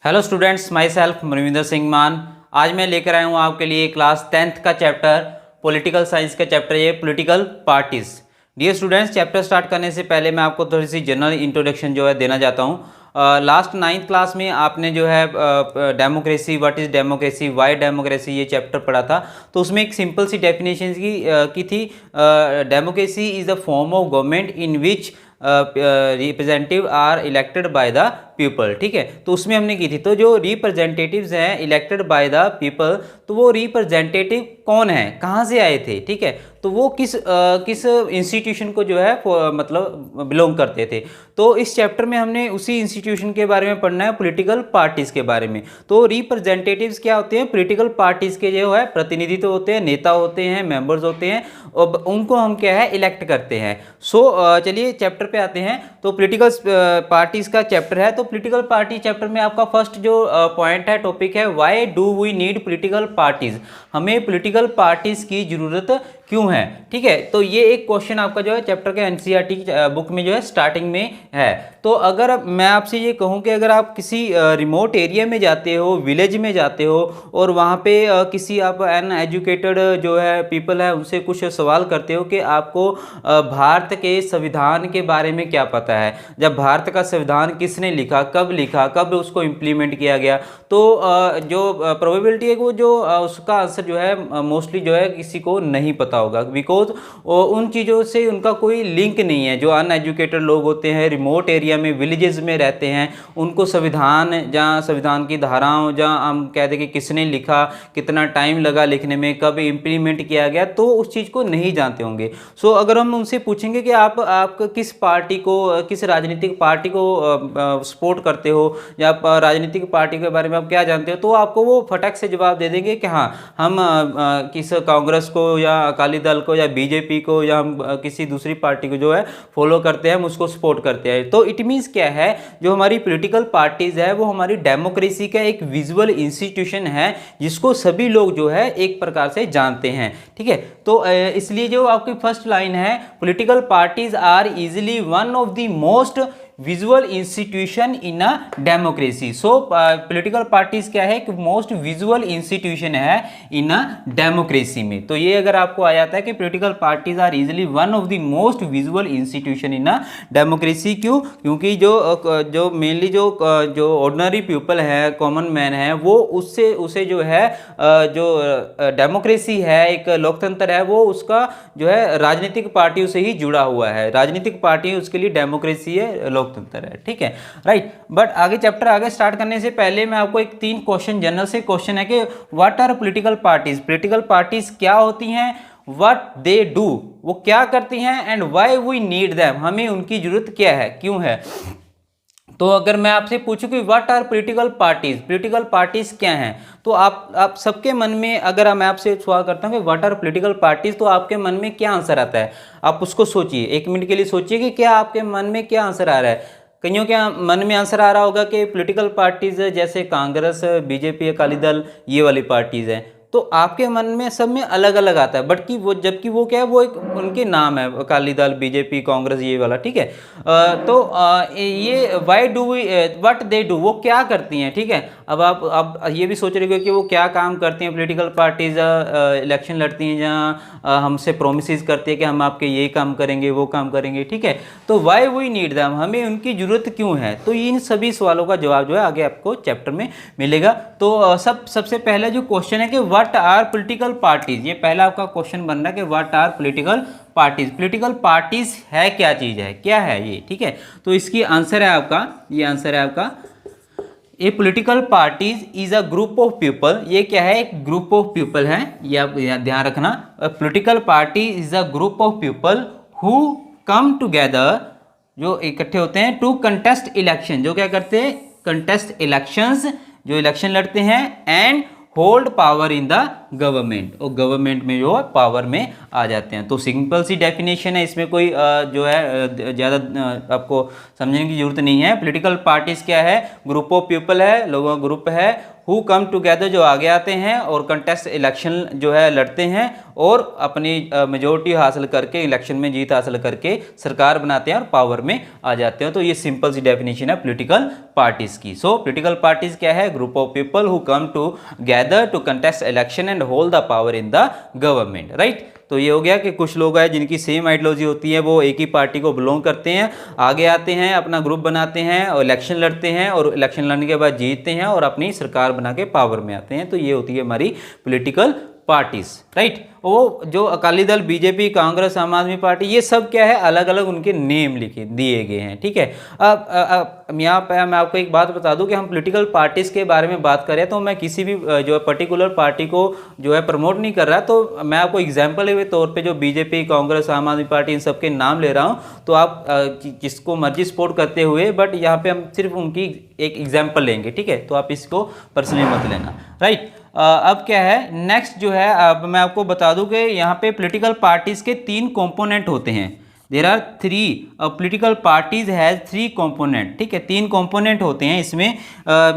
Hello students, my self Manvinder Singh मान। आज मैं लेकर आया हूँ आपके लिए क्लास 10th का चैप्टर पॉलिटिकल साइंस का चैप्टर ये political parties. Dear students, chapter start करने से पहले मैं आपको थोड़ी सी जनरल इंट्रोडक्शन जो है देना चाहता हूँ। लास्ट 9th क्लास में आपने जो है democracy, what is democracy, Y democracy, ये चैप्टर पढ़ा था। तो उसमें एक सिंपल सी डेफिनेशन की थी, democracy is the form of government in which representative are elected by the people. ठीक है, तो उसमें हमने की थी। तो जो रिप्रेजेंटेटिव्स हैं इलेक्टेड बाय द पीपल, तो वो रिप्रेजेंटेटिव कौन है, कहाँ से आए थे, ठीक है, तो वो किस इंस्टीट्यूशन को जो है मतलब बिलोंग करते थे। तो इस चैप्टर में हमने उसी इंस्टीट्यूशन के बारे में पढ़ना है, पॉलिटिकल पार्टीज के बारे में। तो रिप्रेजेंटेटिव्स क्या होते हैं, पॉलिटिकल पार्टीज के जो है प्रतिनिधि तो होते हैं, नेता होते हैं, मेंबर्स होते हैं, और उनको हम क्या है इलेक्ट करते हैं। चलिए चैप्टर पे आते हैं। तो पॉलिटिकल पार्टीज का चैप्टर है। तो पॉलिटिकल पार्टी चैप्टर में आपका फर्स्ट जो पॉइंट है, टॉपिक है, why do we need political parties, हमें पॉलिटिकल पार्टीज की जरूरत क्यों है। ठीक है, तो ये एक क्वेश्चन आपका जो है चैप्टर के एनसीईआरटी बुक में जो है स्टार्टिंग में है। तो अगर मैं आपसे ये कहूँ कि अगर आप किसी रिमोट एरिया में जाते हो, विलेज में जाते हो, और वहाँ पे किसी आप अनएजुकेटेड जो है पीपल है उनसे कुछ सवाल करते हो कि आपको भारत के संविधान के बारे में क्या पता है, जब भारत का संविधान किसने लिखा, कब उसको इम्प्लीमेंट किया गया, तो जो प्रोबेबिलिटी है वो जो उसका आंसर जो है मोस्टली जो है किसी को नहीं पता होगा, बिकॉज उन चीज़ों से उनका कोई लिंक नहीं है। जो अनएजुकेटेड लोग होते हैं, रिमोट एरिया में, विलेजेस में रहते हैं, उनको संविधान, जहाँ संविधान की धाराओं, जहाँ हम कहते हैं कि किसने लिखा, कितना टाइम लगा लिखने में, कब इम्प्लीमेंट किया गया, तो उस चीज़ को नहीं जानते होंगे। अगर हम उनसे पूछेंगे कि आप किस पार्टी को, किस राजनीतिक पार्टी को सपोर्ट करते हो, या आप राजनीतिक पार्टी के बारे में आप क्या जानते हो, तो आपको वो फटक से जवाब दे देंगे कि हाँ हम किस कांग्रेस को या अकाली दल को या बीजेपी को या हम किसी दूसरी पार्टी को जो है फॉलो करते हैं, हम उसको सपोर्ट करते हैं। तो इट मीन्स क्या है, जो हमारी पॉलिटिकल पार्टीज है वो हमारी डेमोक्रेसी का एक विजुअल इंस्टीट्यूशन है जिसको सभी लोग जो है एक प्रकार से जानते हैं। ठीक है, तो इसलिए जो आपकी फर्स्ट लाइन है, political parties are easily one of the most visual institution in a democracy. Political parties क्या है कि मोस्ट विजुअल इंस्टीट्यूशन है इन अ डेमोक्रेसी में। तो ये अगर आपको आ जाता है कि political parties are easily one of the most visual institution in a democracy. क्यों? क्योंकि जो मेनली जो ऑर्डिनरी पीपल है, कॉमन मैन है, वो उसे जो है जो डेमोक्रेसी है, एक लोकतंत्र है, वो उसका जो है राजनीतिक पार्टियों से ही जुड़ा हुआ है। राजनीतिक पार्टी उसके लिए डेमोक्रेसी है, लोकतंत्र है। ठीक है, राइट। बट आगे चैप्टर आगे स्टार्ट करने से पहले मैं आपको एक 3 क्वेश्चन, जनरल से क्वेश्चन है कि what are political parties, political parties क्या होती हैं, व्हाट दे डू, वो क्या करती हैं, and why we need them, हमें उनकी जरूरत क्या है, क्यों है। तो अगर मैं आपसे पूछूं कि व्हाट आर पॉलिटिकल पार्टीज क्या हैं, तो आप सबके मन में, अगर मैं आपसे सवाल करता हूं कि व्हाट आर पॉलिटिकल पार्टीज, तो आपके मन में क्या आंसर आता है, आप उसको सोचिए, 1 मिनट के लिए सोचिए कि क्या आपके मन में क्या आंसर आ रहा है। कईयों के मन में आंसर आ रहा होगा कि पॉलिटिकल पार्टीज जैसे कांग्रेस, बीजेपी, अकाली दल, ये वाली पार्टीज हैं। तो आपके मन में सब में अलग अलग आता है, बट कि वो जबकि वो क्या है, वो एक उनके नाम है, अकाली दल, बीजेपी, कांग्रेस, ये वाला। ठीक है, ये why do we, what they do, वो क्या करती हैं। ठीक है, अब आप ये भी सोच रहे हो कि वो क्या काम करती हैं पॉलिटिकल पार्टीज, इलेक्शन लड़ती हैं जहाँ हमसे प्रोमिस करती है कि हम आपके ये काम करेंगे, वो काम करेंगे। ठीक है, तो व्हाई वी नीड देम, हमें उनकी जरूरत क्यों है। तो इन सभी सवालों का जवाब जो है आगे आपको चैप्टर में मिलेगा। तो सबसे पहला जो क्वेश्चन है कि व्हाट आर पॉलिटिकल पार्टीज, ये पहला आपका क्वेश्चन बन रहा है कि what are political parties. Political parties है क्या चीज है, क्या है ये। ठीक है, तो इसकी आंसर है आपका, ये आंसर है आपका, A political parties is a group of people. ये क्या है, एक ग्रुप ऑफ पीपल है, ये आप ध्यान रखना। Political party is a group of people who come together, जो इकट्ठे होते हैं, टू कंटेस्ट इलेक्शन, जो क्या करते हैं, कंटेस्ट इलेक्शंस, जो इलेक्शन लड़ते हैं, and hold power in the government, और गवर्नमेंट में जो पावर में आ जाते हैं। तो सिंपल सी डेफिनेशन है, इसमें कोई जो है ज़्यादा आपको समझने की जरूरत नहीं है। पॉलिटिकल पार्टीज क्या है, ग्रुप ऑफ पीपल है, लोगों का ग्रुप है, हु कम टुगेदर, जो आगे आते हैं और कंटेस्ट इलेक्शन जो है लड़ते हैं और अपनी मेजोरिटी हासिल करके इलेक्शन में जीत हासिल करके सरकार बनाते हैं और पावर में आ जाते हैं। तो ये सिंपल सी डेफिनेशन है पॉलिटिकल पार्टीज की। सो पॉलिटिकल पार्टीज क्या है, group of people who come together to contest election and hold the power in the government, right. तो ये हो गया कि कुछ लोग हैं जिनकी सेम आइडियोलॉजी होती है, वो एक ही पार्टी को बिलोंग करते हैं, आगे आते हैं, अपना ग्रुप बनाते हैं और इलेक्शन लड़ते हैं और इलेक्शन लड़ने के बाद जीतते हैं और अपनी सरकार बना के पावर में आते हैं। तो ये होती है हमारी पॉलिटिकल पार्टीज, राइट। वो जो अकाली दल, बीजेपी, कांग्रेस, आम आदमी पार्टी, ये सब क्या है, अलग अलग उनके नेम लिखे दिए गए हैं, ठीक है। अब यहाँ पे मैं आपको एक बात बता दूं कि हम पॉलिटिकल पार्टीज के बारे में बात करें तो मैं किसी भी जो है पर्टिकुलर पार्टी को जो है प्रमोट नहीं कर रहा, तो मैं आपको एग्जाम्पल के तौर पे जो बीजेपी, कांग्रेस, आम आदमी पार्टी, इन सबके नाम ले रहा हूँ। तो आप जिसको मर्जी सपोर्ट करते हुए, बट यहाँ पे हम सिर्फ उनकी एक एग्जाम्पल लेंगे, ठीक है। तो आप इसको पर्सनली मत लेना, राइट। अब क्या है नेक्स्ट जो है, अब मैं आपको बता दूं कि यहाँ पे पॉलिटिकल पार्टीज के 3 कंपोनेंट होते हैं। There are 3 political parties has 3 component, ठीक है, 3 कंपोनेंट होते हैं इसमें।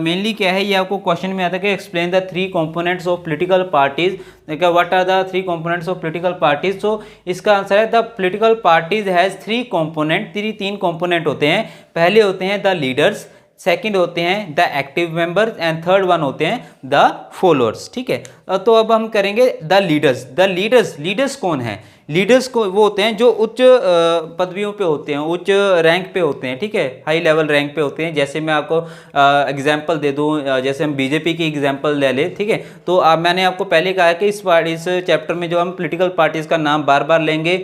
मेनली क्या है, ये आपको क्वेश्चन में आता है कि explain the 3 components of political parties, what are the 3 components of political parties. तो इसका आंसर है the political parties has 3 component, 3 component होते हैं। पहले होते हैं द लीडर्स, सेकंड होते हैं the active members and third one होते हैं द फॉलोअर्स, ठीक है। तो अब हम करेंगे द लीडर्स। लीडर्स कौन है, लीडर्स को वो होते हैं जो उच्च पदवियों पे होते हैं, उच्च रैंक पे होते हैं, ठीक है, हाई लेवल रैंक पे होते हैं। जैसे मैं आपको एग्जांपल दे दूं, जैसे हम बीजेपी की एग्जांपल ले लें, ठीक है। तो मैंने आपको पहले कहा कि इस चैप्टर में जो हम पॉलिटिकल पार्टीज का नाम बार बार लेंगे,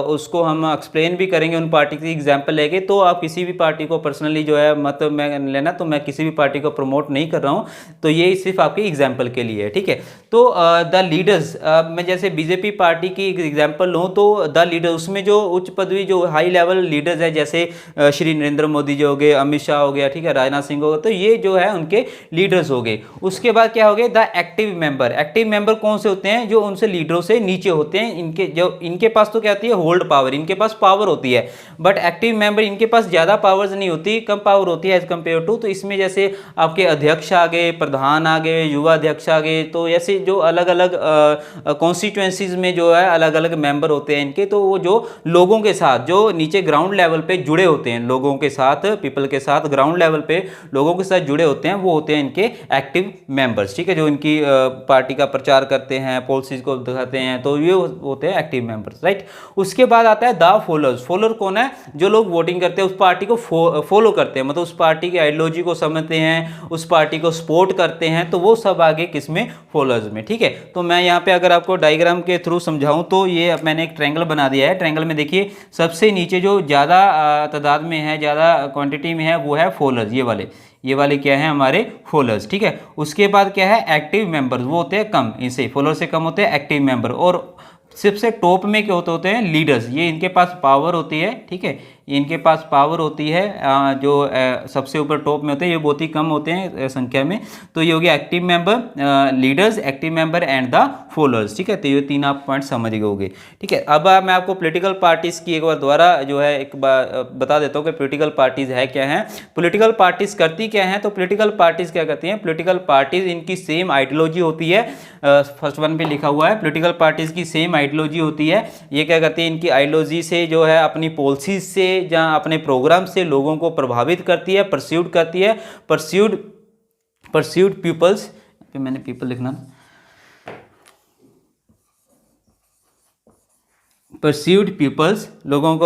उसको हम एक्सप्लेन भी करेंगे, उन पार्टी की एग्जाम्पल लेंगे। तो आप किसी भी पार्टी को पर्सनली जो है मत मैं लेना, तो मैं किसी भी पार्टी को प्रमोट नहीं कर रहा हूँ, तो ये सिर्फ आपकी एग्जाम्पल के लिए है, ठीक है। तो द लीडर्स, मैं जैसे बीजेपी पार्टी की एग्जाम्पल लूँ तो द लीडर, उसमें जो उच्च पदवी जो हाई लेवल लीडर्स है, जैसे श्री नरेंद्र मोदी जी हो गए, अमित शाह हो गया, ठीक है, राजनाथ सिंह हो गया, तो ये जो है उनके लीडर्स हो गए। उसके बाद क्या हो गए, the active member. Active member कौन से होते हैं, जो उनसे लीडरों से नीचे होते हैं, इनके पास तो क्या होती है, होल्ड पावर, इनके पास पावर होती है, बट एक्टिव मेंबर इनके पास ज्यादा पावर्स नहीं होती, कम पावर होती है एज कम्पेयर टू। तो इसमें जैसे आपके अध्यक्ष आ गए, प्रधान आ गए, युवा अध्यक्ष आ गए, तो ऐसे जो अलग अलग कॉन्स्टिट्यूएंसीज में जो है अलग अलग मेंबर होते हैं इनके, तो वो जो लोगों के साथ, जो नीचे ग्राउंड लेवल पे जुड़े होते हैं, लोगों के साथ, पीपल के साथ, ग्राउंड लेवल पे लोगों के साथ जुड़े होते हैं, वो होते हैं इनके एक्टिव मेंबर्स, ठीक है, जो इनकी पार्टी का प्रचार करते हैं, पॉलिसीज को दिखाते हैं, तो ये होते हैं एक्टिव मेंबर्स, राइट। उसके बाद आता है द फॉलोअर्स। फॉलोअर कौन है, जो लोग वोटिंग करते हैं, उस पार्टी को फॉलो करते हैं, मतलब उस पार्टी की आइडियोलॉजी को समझते हैं, उस पार्टी को सपोर्ट करते हैं, तो वो सब आगे किसमें, फॉलोअर्स में, ठीक है। तो मैं यहाँ पे अगर आपको डायग्राम के थ्रू समझाऊं तो ये मैंने एक ट्रायंगल बना दिया है। ट्रायंगल में देखिए सबसे नीचे जो ज़्यादा तादाद में है, ज़्यादा क्वांटिटी में है, वो है फॉलोअर्स, ये वाले क्या है हमारे फॉलोअर्स, ठीक है। उसके बाद क्या है, एक्टिव मेंबर्स, वो होते हैं कम, इनसे फॉलोअर्स से कम होते हैं एक्टिव मेंबर। और सबसे टॉप में क्या होते हैं, लीडर्स, ये इनके पास पावर होती है, ठीक है, इनके पास पावर होती है, जो सबसे ऊपर टॉप में होते हैं, ये बहुत ही कम होते हैं संख्या में। तो ये हो गया active member, leaders, active member and the followers, ठीक है। तो ये 3 आप पॉइंट समझ गए होंगे, ठीक है। अब मैं आपको पॉलिटिकल पार्टीज की एक बार दोबारा जो है एक बार बता देता हूँ कि पॉलिटिकल पार्टीज है क्या है, पॉलिटिकल पार्टीज करती क्या है। तो पॉलिटिकल पार्टीज क्या करती हैं, पॉलिटिकल पार्टीज इनकी सेम आइडियोलॉजी होती है, फर्स्ट वन पे लिखा हुआ है, पॉलिटिकल पार्टीज की सेम आइडियोलॉजी होती है। ये क्या करती है, इनकी आइडियोलॉजी से जो है अपनी पॉलिसीज से, जहाँ अपने प्रोग्राम से लोगों को प्रभावित करती है, परस्यूड करती है, परस्यूड पीपल्स, मैंने पीपल लिखना, परस्यूड पीपल्स, लोगों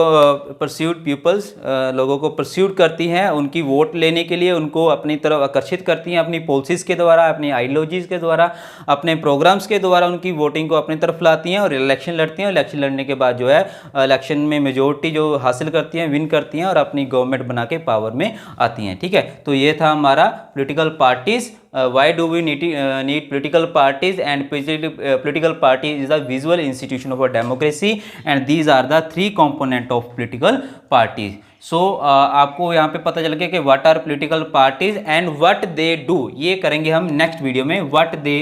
को परस्यूड करती हैं, उनकी वोट लेने के लिए उनको अपनी तरफ आकर्षित करती हैं, अपनी पॉलिसीज़ के द्वारा, अपनी आइडियोलॉजीज़ के द्वारा, अपने प्रोग्राम्स के द्वारा उनकी वोटिंग को अपनी तरफ लाती हैं और इलेक्शन लड़ती हैं। इलेक्शन लड़ने के बाद जो है इलेक्शन में मेजोरिटी जो हासिल करती हैं, विन करती हैं और अपनी गवर्नमेंट बना के पावर में आती हैं, ठीक है। तो ये था हमारा political parties. Why do we need political parties? And political party is a visual institution of a democracy, and these are the 3 component of political parties. So आपको यहाँ पे पता चल गया कि what are political parties and what they do। ये करेंगे हम नेक्स्ट वीडियो में, what they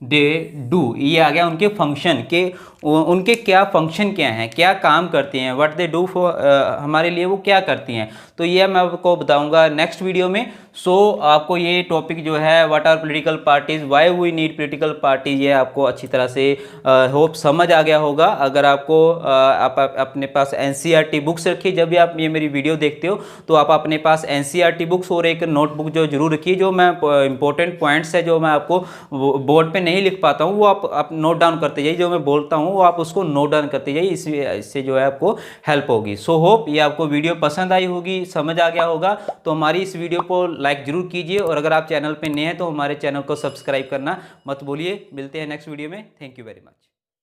दे डू, ये आ गया उनके फंक्शन के, उनके क्या फंक्शन क्या हैं, क्या काम करती हैं, व्हाट दे डू फॉर, हमारे लिए वो क्या करती हैं। तो ये मैं आपको बताऊंगा नेक्स्ट वीडियो में। सो आपको ये टॉपिक जो है what are political parties, why we need political parties, ये आपको अच्छी तरह से होप समझ आ गया होगा। अगर आपको आप अपने पास एनसीईआरटी बुक्स रखिए, जब भी आप ये मेरी वीडियो देखते हो तो आप अपने पास एनसीईआरटी बुक्स और एक नोटबुक जो जरूर रखिए, जो मैं इंपॉर्टेंट पॉइंट्स है जो मैं आपको बोर्ड पे नहीं लिख पाता हूँ वो आप नोट डाउन करते जाइए, जो मैं बोलता हूँ वो आप उसको नोट डाउन करते जाइए, इससे जो है आपको हेल्प होगी। सो होप ये आपको वीडियो पसंद आई होगी, समझ आ गया होगा। तो हमारी इस वीडियो को लाइक जरूर कीजिए, और अगर आप चैनल पे नए हैं तो हमारे चैनल को सब्सक्राइब करना मत भूलिए। मिलते हैं नेक्स्ट वीडियो में। Thank you very much.